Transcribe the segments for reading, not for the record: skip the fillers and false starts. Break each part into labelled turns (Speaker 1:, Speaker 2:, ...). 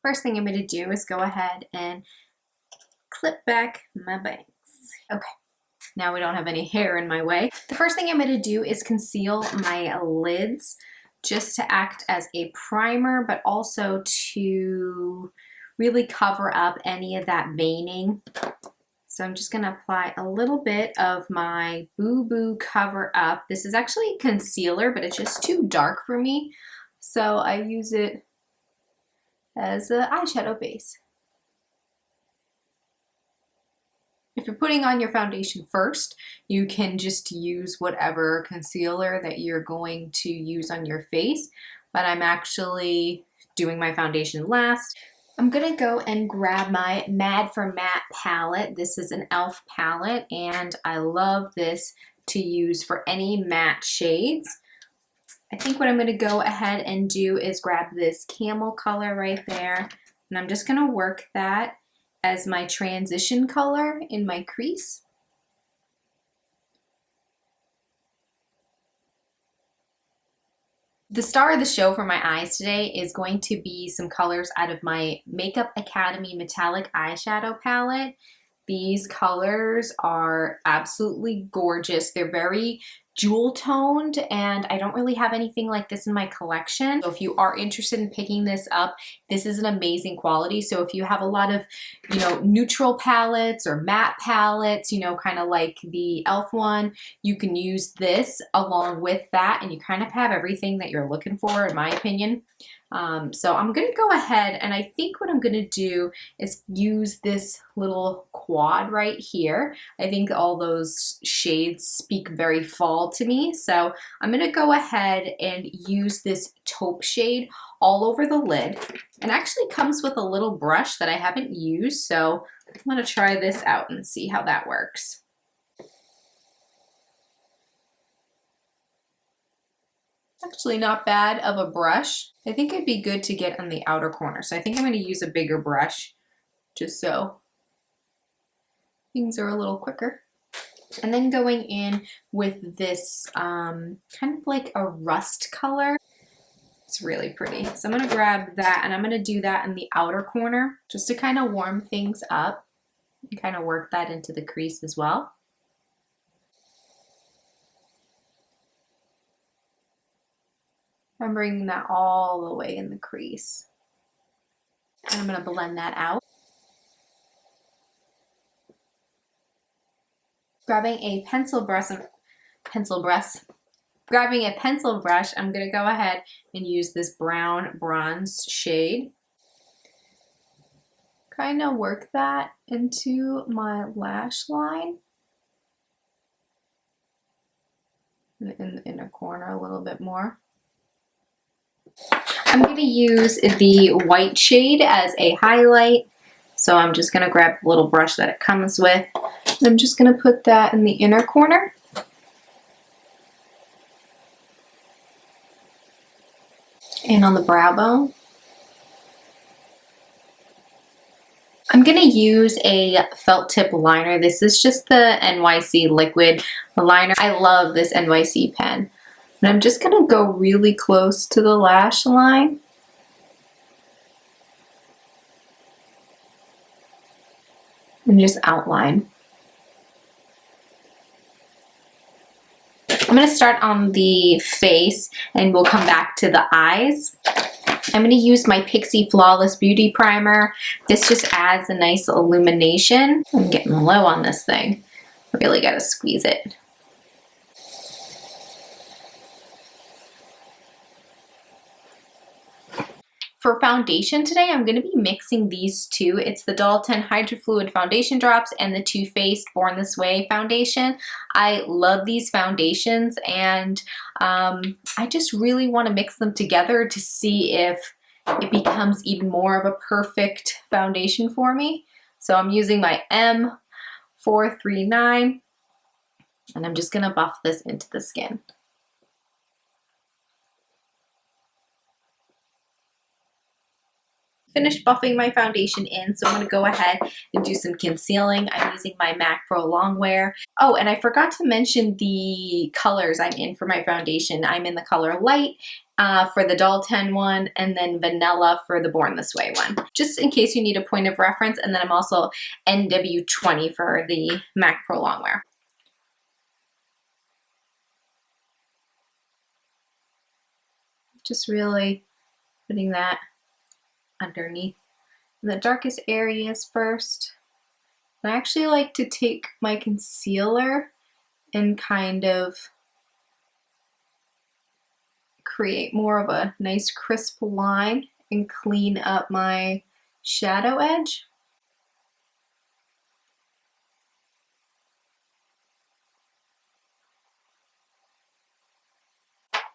Speaker 1: first thing I'm going to do is go ahead and clip back my bangs. Okay, now we don't have any hair in my way. The first thing I'm going to do is conceal my lids just to act as a primer, but also to really cover up any of that veining. So I'm just going to apply a little bit of my BooBoo Coverup. This is actually concealer, but it's just too dark for me, so I use it as an eyeshadow base. If you're putting on your foundation first, you can just use whatever concealer that you're going to use on your face, but I'm actually doing my foundation last. I'm gonna go and grab my Mad for Matte palette. This is an e.l.f. palette, and I love this to use for any matte shades. I think what I'm gonna go ahead and do is grab this camel color right there, and I'm just gonna work that as my transition color in my crease. The star of the show for my eyes today is going to be some colors out of my Makeup Academy Metallic Eyeshadow Palette. These colors are absolutely gorgeous. They're very jewel toned, and I don't really have anything like this in my collection. So if you are interested in picking this up, this is an amazing quality. So if you have a lot of, neutral palettes or matte palettes, kind of like the e.l.f. one, you can use this along with that, and you kind of have everything that you're looking for, in my opinion. So I'm going to go ahead, and I think what I'm going to do is use this little quad right here. I think all those shades speak very fall to me, so I'm going to go ahead and use this taupe shade all over the lid. It actually comes with a little brush that I haven't used, so I'm going to try this out and see how that works. Actually not bad of a brush. I think it'd be good to get on the outer corner. So I think I'm going to use a bigger brush just so things are a little quicker. And then going in with this kind of like a rust color. It's really pretty. So I'm going to grab that, and I'm going to do that in the outer corner just to kind of warm things up and kind of work that into the crease as well. I'm bringing that all the way in the crease. And I'm going to blend that out. Grabbing a pencil brush, I'm going to go ahead and use this brown bronze shade. Kind of work that into my lash line. In the inner corner a little bit more. I'm going to use the white shade as a highlight, so I'm just going to grab the little brush that it comes with. I'm just going to put that in the inner corner. And on the brow bone. I'm going to use a felt tip liner. This is just the NYC liquid liner. I love this NYC pen. And I'm just going to go really close to the lash line. And just outline. I'm going to start on the face, and we'll come back to the eyes. I'm going to use my Pixi Flawless Beauty Primer. This just adds a nice illumination. I'm getting low on this thing. Really got to squeeze it. For foundation today, I'm going to be mixing these two. It's the Dalton Hydra Fluid Foundation Drops and the Too Faced Born This Way foundation. I love these foundations, and I just really want to mix them together to see if it becomes even more of a perfect foundation for me. So I'm using my M439, and I'm just going to buff this into the skin. Finished buffing my foundation in, so I'm going to go ahead and do some concealing. I'm using my MAC Pro Longwear. Oh, and I forgot to mention the colors I'm in for my foundation. I'm in the color Light, for the Doll 10 one, and then Vanilla for the Born This Way one. Just in case you need a point of reference, and then I'm also NW20 for the MAC Pro Longwear. Just really putting that underneath the darkest areas first. I actually like to take my concealer and kind of create more of a nice crisp line and clean up my shadow edge.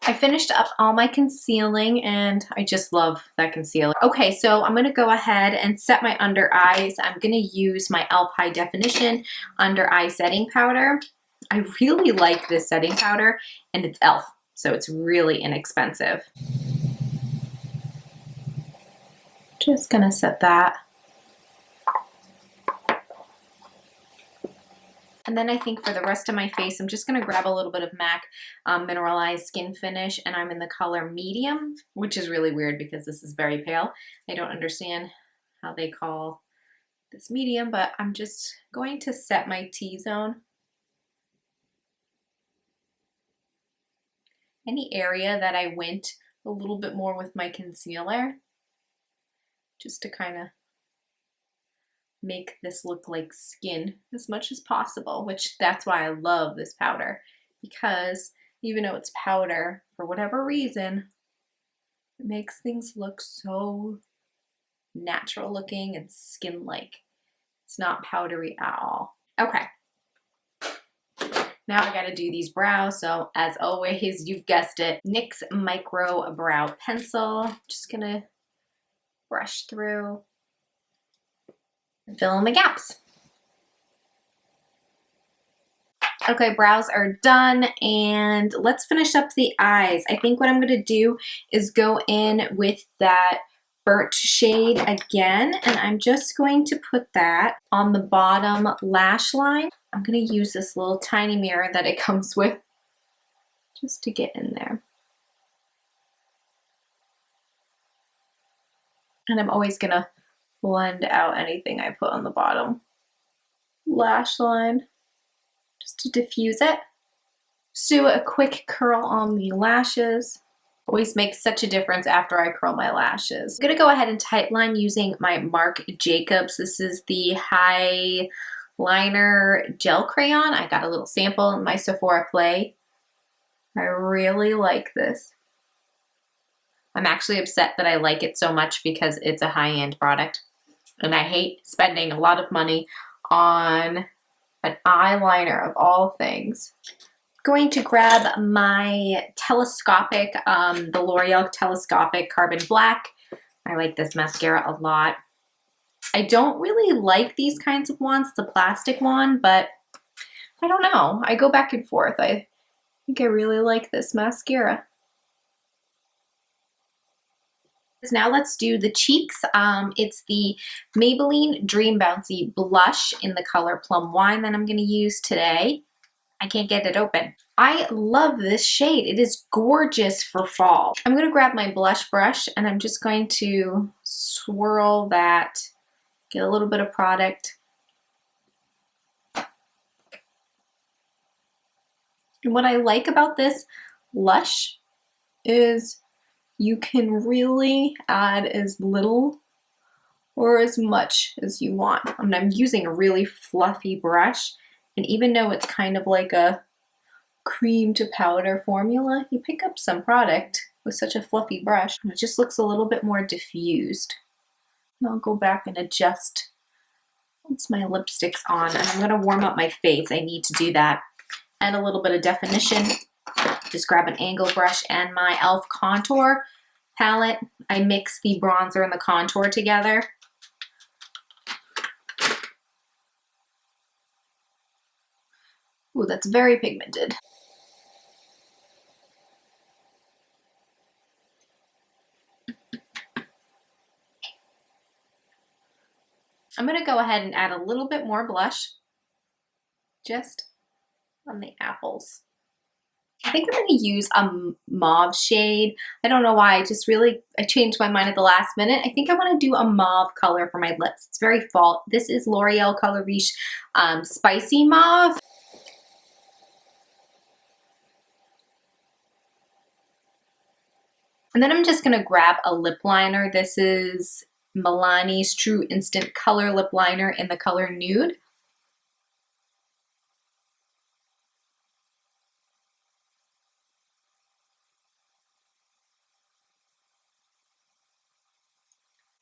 Speaker 1: I finished up all my concealing and I just love that concealer. Okay, so I'm gonna go ahead and set my under eyes. I'm gonna use my e.l.f. High Definition Under Eye Setting Powder. I really like this setting powder, and it's e.l.f., so it's really inexpensive. Just gonna set that. And then I think for the rest of my face, I'm just gonna grab a little bit of MAC Mineralize Skin Finish, and I'm in the color Medium, which is really weird because this is very pale. I don't understand how they call this medium, but I'm just going to set my T-zone. Any area that I went a little bit more with my concealer, just to kind of make this look like skin as much as possible, which that's why I love this powder, because even though it's powder, for whatever reason, it makes things look so natural looking and skin-like. It's not powdery at all. Okay. Now I gotta do these brows, so as always, you've guessed it, NYX Micro Brow Pencil. Just gonna brush through and fill in the gaps. Okay, brows are done, and let's finish up the eyes. I think what I'm gonna do is go in with that burnt shade again, and I'm just going to put that on the bottom lash line. I'm gonna use this little tiny mirror that it comes with just to get in there. And I'm always gonna blend out anything I put on the bottom lash line just to diffuse it. Just do a quick curl on the lashes. Always makes such a difference after I curl my lashes. I'm gonna go ahead and tightline using my Marc Jacobs. This is the Highliner gel crayon. I got a little sample in my Sephora Play. I really like this. I'm actually upset that I like it so much because it's a high-end product, and I hate spending a lot of money on an eyeliner of all things. Going to grab my Telescopic, the L'Oreal Telescopic Carbon Black. I like this mascara a lot. I don't really like these kinds of wands. It's a plastic one, but I don't know. I go back and forth. I think I really like this mascara. Now let's do the cheeks. It's the Maybelline Dream Bouncy blush in the color Plum Wine that I'm going to use today. I can't get it open. I love this shade. It is gorgeous for fall. I'm going to grab my blush brush and I'm just going to swirl that, get a little bit of product. And what I like about this blush is you can really add as little or as much as you want. And I'm using a really fluffy brush, and even though it's kind of like a cream to powder formula, you pick up some product with such a fluffy brush, and it just looks a little bit more diffused. And I'll go back and adjust once my lipstick's on, and I'm gonna warm up my face. I need to do that. Add a little bit of definition. Just grab an angle brush and my e.l.f. contour palette. I mix the bronzer and the contour together. Ooh, that's very pigmented. I'm gonna go ahead and add a little bit more blush, just on the apples. I think I'm going to use a mauve shade. I don't know why, I changed my mind at the last minute. I think I want to do a mauve color for my lips. It's very fall. This is L'Oreal Color Riche Spicy Mauve. And then I'm just going to grab a lip liner. This is Milani's True Instant Color Lip Liner in the color Nude.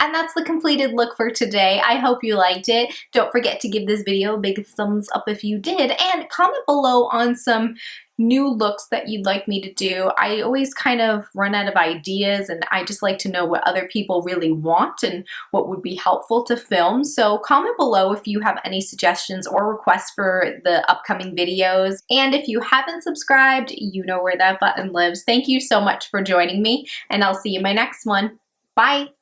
Speaker 1: And that's the completed look for today. I hope you liked it. Don't forget to give this video a big thumbs up if you did, and comment below on some new looks that you'd like me to do. I always kind of run out of ideas, and I just like to know what other people really want and what would be helpful to film. So comment below if you have any suggestions or requests for the upcoming videos. And if you haven't subscribed, you know where that button lives. Thank you so much for joining me, and I'll see you in my next one. Bye!